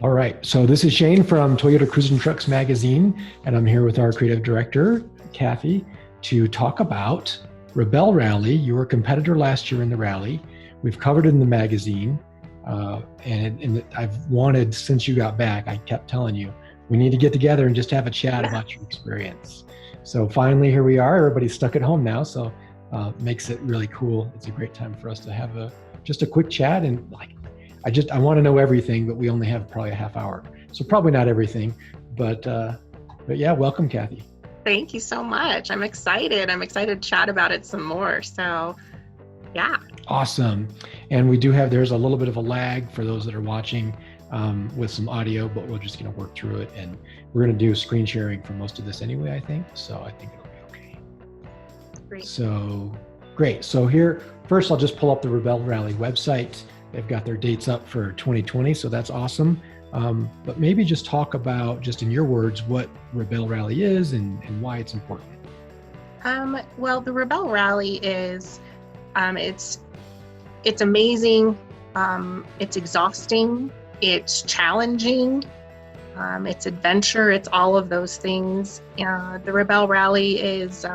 All right. So this is Shane from Toyota Cruise and Trucks Magazine, and I'm here with our creative director, Kathy, to talk about Rebelle Rally. You were a competitor last year in the rally. We've covered it in the magazine, and I've wanted, since you got back, I kept telling you, we need to get together and just have a chat about your experience. So finally, here we are. Everybody's stuck at home now, so makes it really cool. It's a great time for us to have just a quick chat, and I want to know everything, but we only have probably a half hour. So probably not everything, but yeah, welcome, Kathy. Thank you so much. I'm excited. I'm excited to chat about it some more. So yeah. Awesome. And there's a little bit of a lag for those that are watching with some audio, but we're just going to work through it. And we're going to do screen sharing for most of this anyway, I think. So I think it'll be okay. Great. So great. So here, first I'll just pull up the Rebelle Rally website. They've got their dates up for 2020, so that's awesome. But maybe just talk about, just in your words, what Rebelle Rally is and why it's important. Well, the Rebelle Rally is, it's amazing. It's exhausting. It's challenging. It's adventure. It's all of those things. The Rebelle Rally is,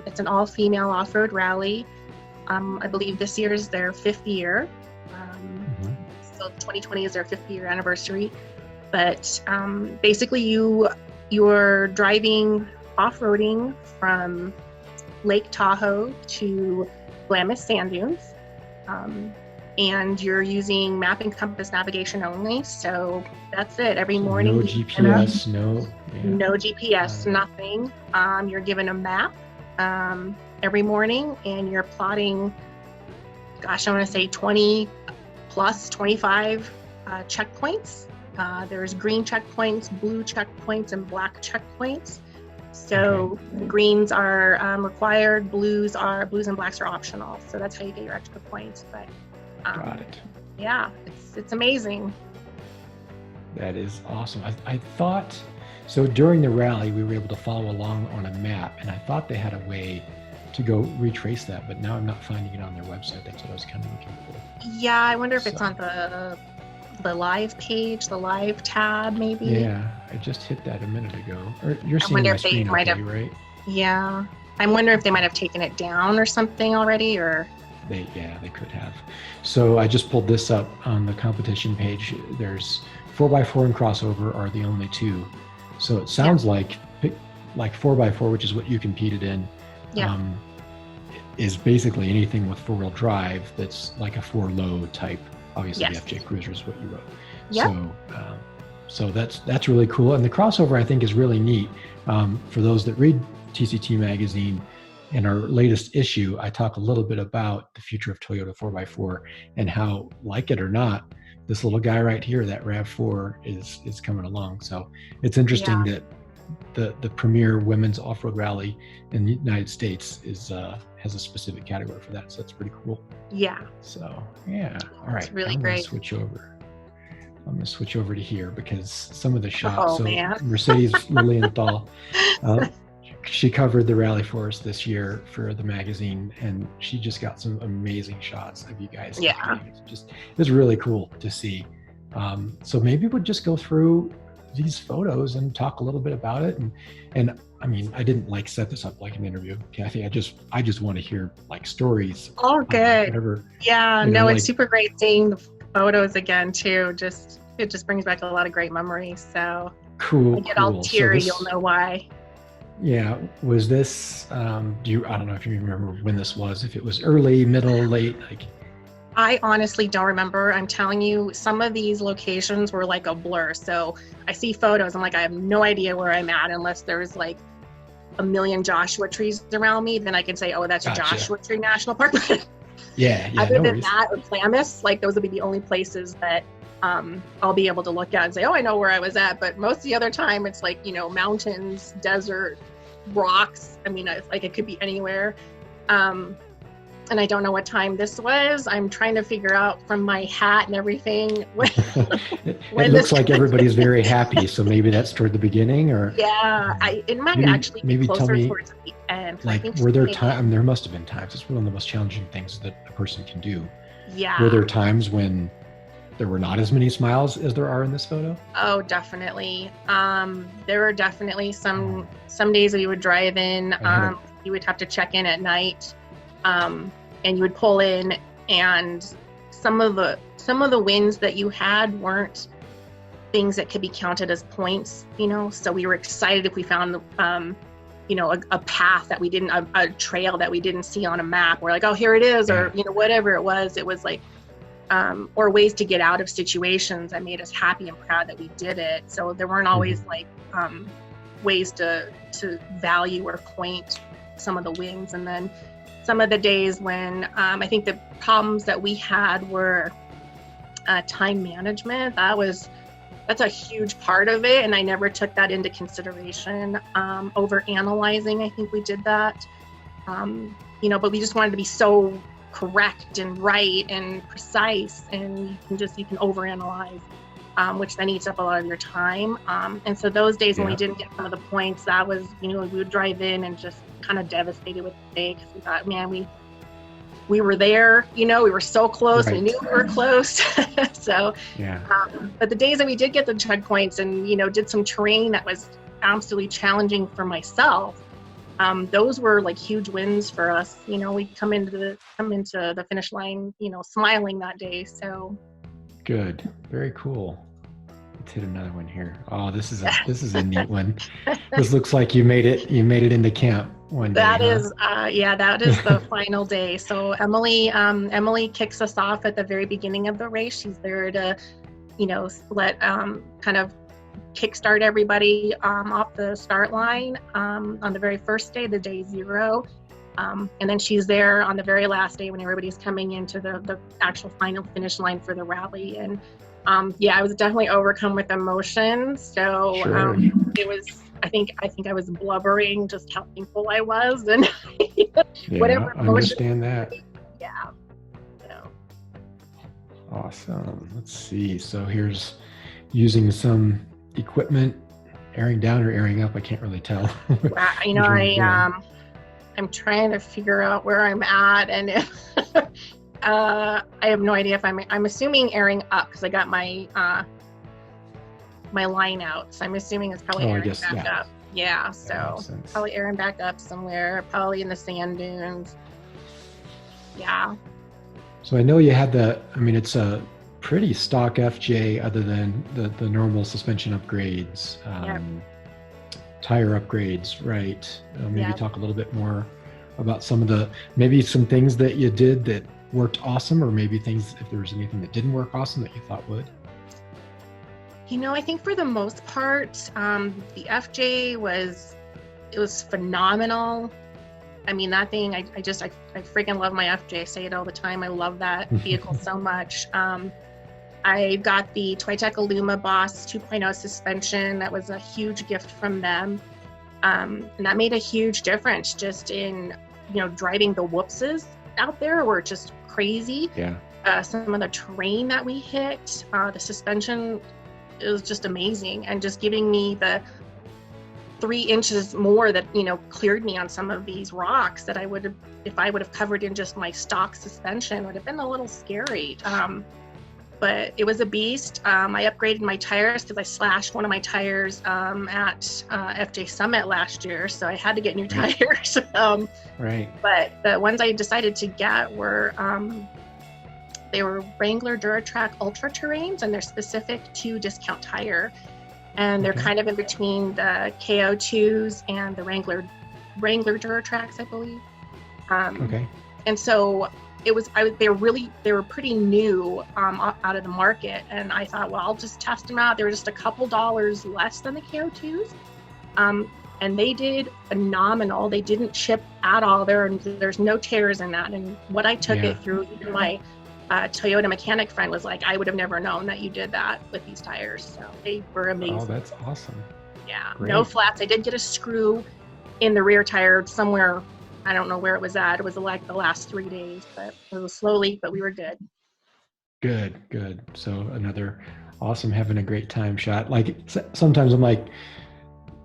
it's an all-female off-road rally. I believe this year is their 5th year. So 2020 is their 5th year anniversary. But basically you're driving off-roading from Lake Tahoe to Glamis Sand Dunes. And you're using map and compass navigation only. So that's it. Every morning. No GPS, no GPS, nothing. You're given a map every morning, and you're plotting, gosh, I want to say 20 plus 25 checkpoints. There's green checkpoints, blue checkpoints, and black checkpoints. So greens are required, blues and blacks are optional. So that's how you get your extra points. But got it. Yeah, it's amazing. That is awesome. I thought, so during the rally, we were able to follow along on a map, and I thought they had a way to go retrace that, but now I'm not finding it on their website. That's what I was kind of looking for. Yeah, I wonder if it's on the live page, the live tab, maybe. Yeah, I just hit that a minute ago. Or you're seeing my screen okay, right? Yeah, I'm wondering if they might have taken it down or something already, or. They could have. So I just pulled this up on the competition page. There's 4x4 and crossover are the only two. So it sounds like 4x4, which is what you competed in, is basically anything with 4-wheel drive that's like a 4-load type. Obviously, the FJ Cruiser is what you wrote. Yep. So that's really cool. And the crossover, I think, is really neat. For those that read TCT Magazine, in our latest issue, I talk a little bit about the future of Toyota 4x4 and how, like it or not, this little guy right here, that RAV4, is coming along. So it's interesting that the premier women's off-road rally in the United States has a specific category for that. So that's pretty cool. Yeah. So yeah. All right. It's really I'm great. I'm going to switch over to here because some of the shots. Man. Mercedes Lilienthal, she covered the rally for us this year for the magazine, and she just got some amazing shots of you guys. Yeah. It's really cool to see. So maybe we'll just go through these photos and talk a little bit about it. And I mean, I didn't set this up like an interview, Kathy. I just want to hear stories. Oh, good. Whatever. Yeah. It's super great seeing the photos again too. It just brings back a lot of great memories. So cool. I get all teary. You'll know why. Yeah. Was this, I don't know if you remember when this was, if it was early, middle, late, I honestly don't remember. I'm telling you, some of these locations were like a blur. So I see photos, I'm like, I have no idea where I'm at unless there's a million Joshua trees around me. Then I can say, oh, that's Joshua Tree National Park. Yeah. Other than that, or Klamath, those would be the only places that I'll be able to look at and say, oh, I know where I was at. But most of the other time, it's mountains, desert, rocks. I mean, it could be anywhere. And I don't know what time this was. I'm trying to figure out from my hat and everything. It looks like everybody's very happy. So maybe that's toward the beginning, or it might actually be closer towards the end. Were there times? There must have been times. It's one of the most challenging things that a person can do. Yeah. Were there times when there were not as many smiles as there are in this photo? Oh, definitely. There were definitely some days that you would drive in, you would have to check in at night, and you would pull in, and some of the wins that you had weren't things that could be counted as points, so we were excited if we found a path that we didn't, a trail that we didn't see on a map. We're like, oh, here it is, or whatever it was like, or ways to get out of situations that made us happy and proud that we did it. So there weren't always like ways to value or point some of the wins. And then some of the days when I think the problems that we had were time management. That's a huge part of it, and I never took that into consideration. Over analyzing, I think we did that, but we just wanted to be so correct and right and precise, and you can overanalyze, which then eats up a lot of your time. And so those days when we didn't get some of the points, that was, we would drive in and just kind of devastated with the day, because we thought, man, we were there, we were so close. Right. We knew we were close. So, but the days that we did get the checkpoints and, did some terrain that was absolutely challenging for myself, those were like huge wins for us. We'd come into the finish line, smiling that day. So good. Very cool. Let's hit another one here. Oh, this is a neat one. This looks like you made it into camp one day. That is the final day. So Emily kicks us off at the very beginning of the race. She's there to, let kind of kickstart everybody off the start line on the very first day, the day 0. And then she's there on the very last day when everybody's coming into the actual final finish line for the rally. And I was definitely overcome with emotion. So it was, I think I was blubbering just how thankful I was, and whatever emotion. I understand that. Yeah. So. Awesome. Let's see. So here's using some equipment, airing down or airing up. I can't really tell. I'm trying to figure out where I'm at, and if I have no idea if I'm assuming airing up, because I got my my line out, so I'm assuming it's probably airing back up. Yeah, so probably airing back up somewhere, probably in the sand dunes. Yeah. So I know you had it's a pretty stock FJ other than the normal suspension upgrades, tire upgrades, right? Maybe talk a little bit more about some things that you did that worked awesome, or maybe things, if there was anything that didn't work awesome that you thought would. I think for the most part, the FJ was phenomenal. I mean, that thing, I freaking love my FJ. I say it all the time. I love that vehicle so much. I got the Twitek Illuma Boss 2.0 suspension. That was a huge gift from them. And that made a huge difference just in, driving the whoopses out there were just crazy. Yeah. Some of the terrain that we hit, the suspension, it was just amazing, and just giving me the 3 inches more that cleared me on some of these rocks that if I would have covered in just my stock suspension, would have been a little scary. But it was a beast. I upgraded my tires because I slashed one of my tires at FJ Summit last year, so I had to get new tires. Right. But the ones I decided to get were they were Wrangler DuraTrack Ultra Terrains, and they're specific to Discount Tire, and they're kind of in between the KO2s and the Wrangler DuraTracks, I believe. And so they were pretty new out of the market, and I thought, well, I'll just test them out. They were just a couple dollars less than the KO2s, and they did phenomenal. They didn't chip at all. There's no tears in that. And what I took it through, even my Toyota mechanic friend was like, I would have never known that you did that with these tires. So they were amazing. Oh, that's awesome. Yeah, great. No flats. I did get a screw in the rear tire somewhere. I don't know where it was at. It was like the last 3 days, but it was slowly, but we were good. Good. So another awesome, having a great time shot. Like sometimes I'm like,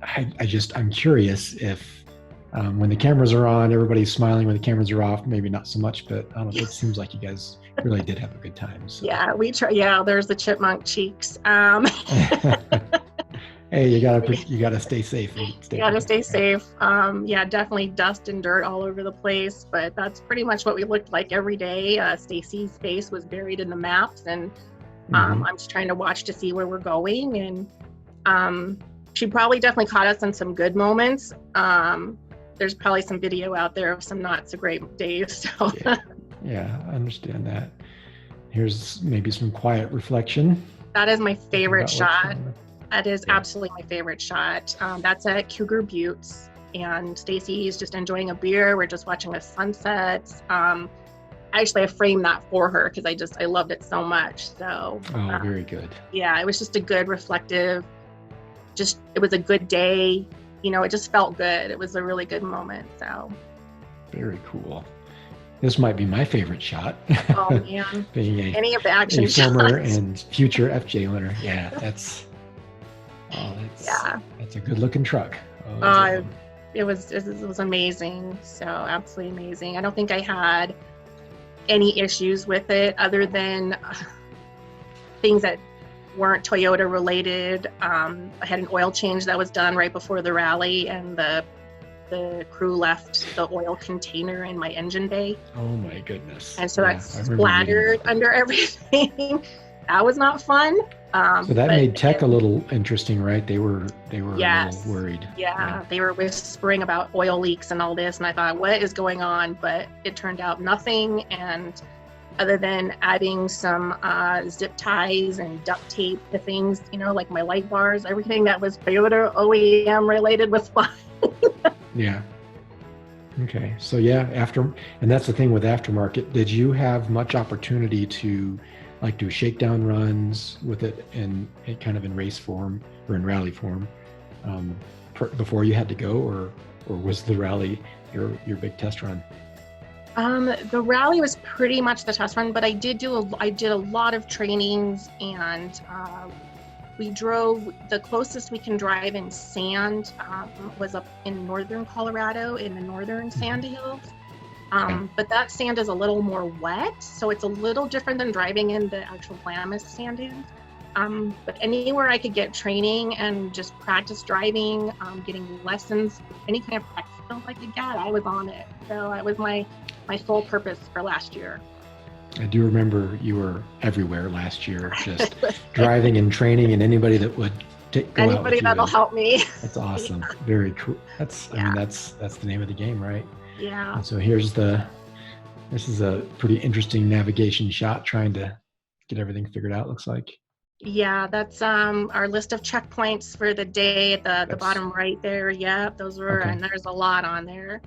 I'm curious if When the cameras are on, everybody's smiling. When the cameras are off, maybe not so much, but I don't know, it seems like you guys really did have a good time. So. Yeah, we try. Yeah, there's the chipmunk cheeks. Hey, you gotta stay safe. And You gotta stay safe. Yeah, definitely dust and dirt all over the place, but that's pretty much what we looked like every day. Stacy's face was buried in the maps, and I'm just trying to watch to see where we're going. And she probably definitely caught us in some good moments. There's probably some video out there of some not so great days. So. Yeah, I understand that. Here's maybe some quiet reflection. That is my favorite shot. That is absolutely my favorite shot. That's at Cougar Buttes, and Stacy's just enjoying a beer. We're just watching the sunsets. Actually, I framed that for her because I loved it so much. So. Oh, very good. Yeah, it was just a good reflective. It was a good day. It just felt good. It was a really good moment. So. Very cool. This might be my favorite shot. Oh man! Being any of the action shots. Former and future FJ owner. Yeah, that's a good looking truck. It was amazing. So absolutely amazing. I don't think I had any issues with it other than things that weren't Toyota related. I had an oil change that was done right before the rally, and the crew left the oil container in my engine bay. Oh my goodness. And so that splattered under everything. That was not fun. So that made tech a little interesting, right? They were a little worried. Yeah, they were whispering about oil leaks and all this, and I thought, what is going on? But it turned out nothing. And other than adding some zip ties and duct tape to things, like my light bars, everything that was Toyota OEM related was fine. Yeah. Okay. So yeah, and that's the thing with aftermarket. Did you have much opportunity to do shakedown runs with it in kind of in race form or in rally form before you had to go, or was the rally your big test run? The rally was pretty much the test run, but I did a lot of trainings, and we drove. The closest we can drive in sand was up in northern Colorado in the northern sand hills. But that sand is a little more wet, so it's a little different than driving in the actual Glamis sand dunes. But anywhere I could get training and just practice driving, getting lessons, any kind of practice skills I could get, I was on it. So that was my sole purpose for last year. I do remember you were everywhere last year, just driving and training, and anybody that would go anybody out that'll help me. That's awesome. Yeah. Very cool. I mean, that's the name of the game, right? Yeah. And so this is a pretty interesting navigation shot, trying to get everything figured out, looks like. Yeah, that's our list of checkpoints for the day at the bottom right there. Yeah, those were, and there's a lot on there.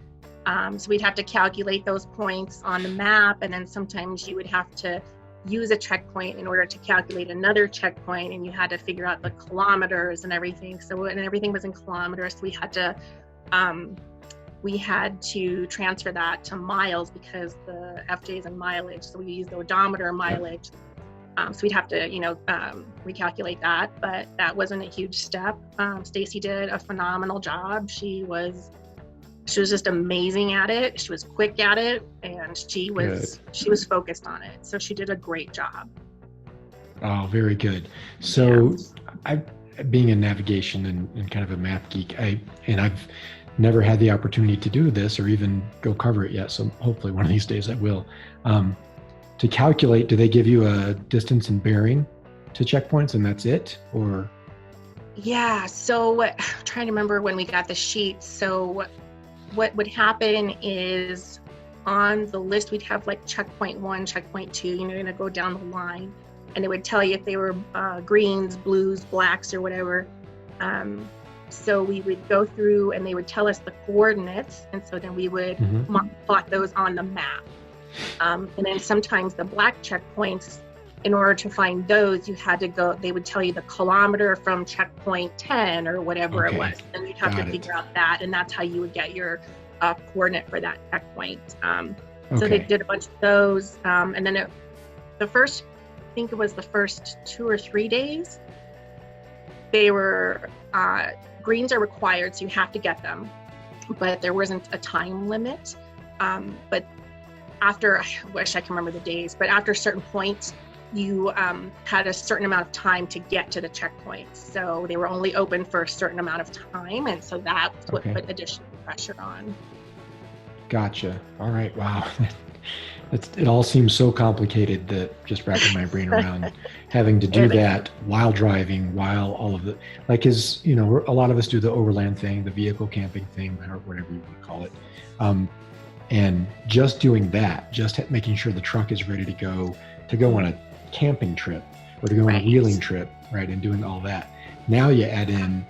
So we'd have to calculate those points on the map, and then sometimes you would have to use a checkpoint in order to calculate another checkpoint, and you had to figure out the kilometers and everything. And everything was in kilometers. So we had to transfer that to miles because the FJ is in mileage. So we used the odometer mileage. So we'd have to, recalculate that, but that wasn't a huge step. Stacy did a phenomenal job. She was just amazing at it. She was quick at it, and she was focused on it. So she did a great job. Oh, very good. So being in navigation and kind of a map geek, I've never had the opportunity to do this or even go cover it yet. So hopefully one of these days I will. To calculate, do they give you a distance and bearing to checkpoints and that's it, or? Yeah, so I'm trying to remember when we got the sheets. So what would happen is on the list, we'd have like checkpoint 1, checkpoint 2, you're going to go down the line, and it would tell you if they were greens, blues, blacks, or whatever. So we would go through and they would tell us the coordinates. And so then we would plot those on the map. And then sometimes the black checkpoints, in order to find those, you had to go, they would tell you the kilometer from checkpoint 10 or whatever it was. And you'd have to figure out that. And that's how you would get your coordinate for that checkpoint. So they did a bunch of those. And then the first 2 or 3 days, they were, greens are required, so you have to get them. but there wasn't a time limit. But after, I wish I can remember the days, but after a certain point, you had a certain amount of time to get to the checkpoints. So they were only open for a certain amount of time. And so that's what put additional pressure on. Gotcha. All right. Wow. It all seems so complicated that just wrapping my brain around having to do that while driving, while all of the, like, is, you know, a lot of us do the overland thing, the vehicle camping thing, or whatever you want to call it. And just doing that, just making sure the truck is ready to go on a camping trip or to go on a wheeling trip, right? And doing all that. Now you add in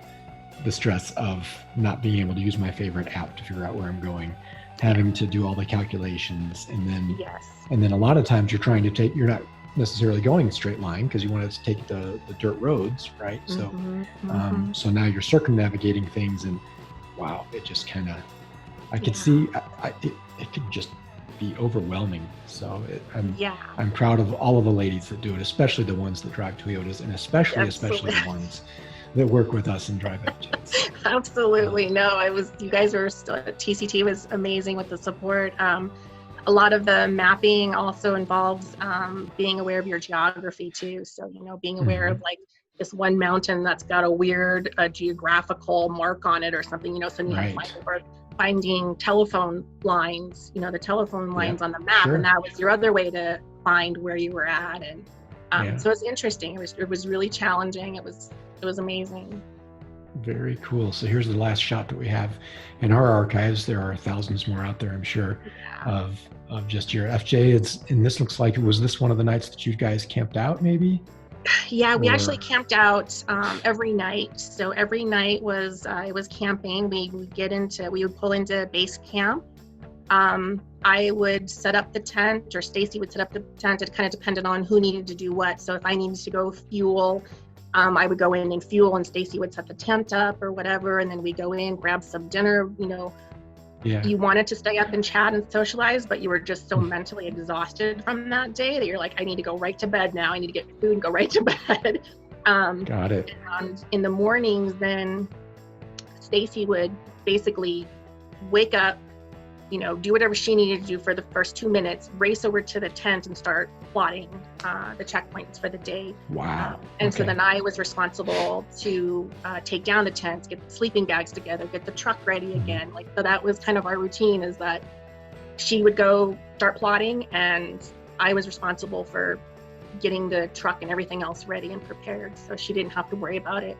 the stress of not being able to use my favorite app to figure out where I'm going, having to do all the calculations, and then a lot of times you're not necessarily going straight line because you want to take the dirt roads, right? So so now you're circumnavigating things, and wow, it just kind of, I could see it could just be overwhelming. So I'm proud of all of the ladies that do it, especially the ones that drive Toyotas, and especially the ones that work with us and drive FJs. Absolutely. No, you guys were still, TCT was amazing with the support. A lot of the mapping also involves being aware of your geography too. So, you know, being aware of like this one mountain that's got a weird geographical mark on it or something, you know, so you have to find finding telephone lines, you know, the telephone lines on the map. And that was your other way to find where you were at. And so it's interesting. It was really challenging. It was amazing. Very cool. So here's the last shot that we have in our archives. There are thousands more out there, I'm sure, of just your FJ. And this looks like, was this one of the nights that you guys camped out maybe? Yeah, we actually camped out every night. So every night was it was camping. We would pull into base camp. I would set up the tent, or Stacy would set up the tent. It kind of depended on who needed to do what. So if I needed to go fuel, I would go in and fuel, and Stacy would set the tent up or whatever, and then we go in, grab some dinner. You know, you wanted to stay up and chat and socialize, but you were just so mentally exhausted from that day that you're like, I need to go right to bed now. I need to get food and go right to bed. Got it. And in the mornings, then Stacy would basically wake up, you know, do whatever she needed to do for the first 2 minutes, race over to the tent and start plotting the checkpoints for the day. Wow. And so then I was responsible to take down the tents, get the sleeping bags together, get the truck ready again. Like, so that was kind of our routine, is that she would go start plotting and I was responsible for getting the truck and everything else ready and prepared. So she didn't have to worry about it.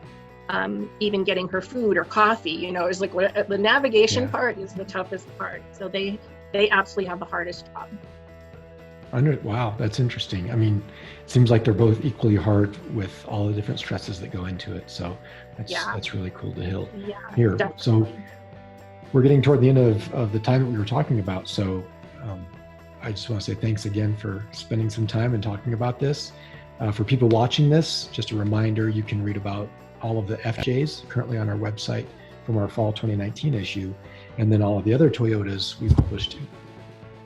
Even getting her food or coffee, you know, is like the navigation part is the toughest part. So they absolutely have the hardest job. Wow, that's interesting. I mean, it seems like they're both equally hard with all the different stresses that go into it. So that's really cool to hear. Definitely. So we're getting toward the end of the time that we were talking about. So I just want to say thanks again for spending some time and talking about this. For people watching this, just a reminder, you can read about all of the FJs currently on our website from our fall 2019 issue, and then all of the other Toyotas we published.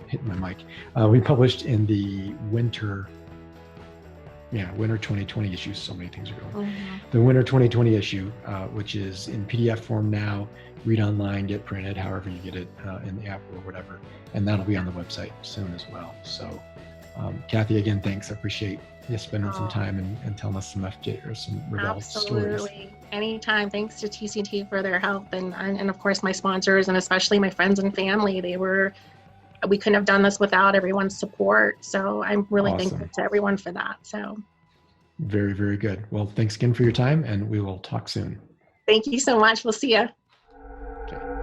Hitting my mic. We published in the winter 2020 issue. So many things are going. The winter 2020 issue, which is in PDF form now. Read online, get printed, however you get it in the app or whatever, and that'll be on the website soon as well. So, Kathy, again, thanks. I appreciate you spending some time and telling us some FJ or some Rebelle stories. Absolutely. Anytime. Thanks to TCT for their help, and of course my sponsors, and especially my friends and family. We couldn't have done this without everyone's support. So I'm really thankful to everyone for that. So very, very good. Well, thanks again for your time, and we will talk soon. Thank you so much. We'll see you. Okay.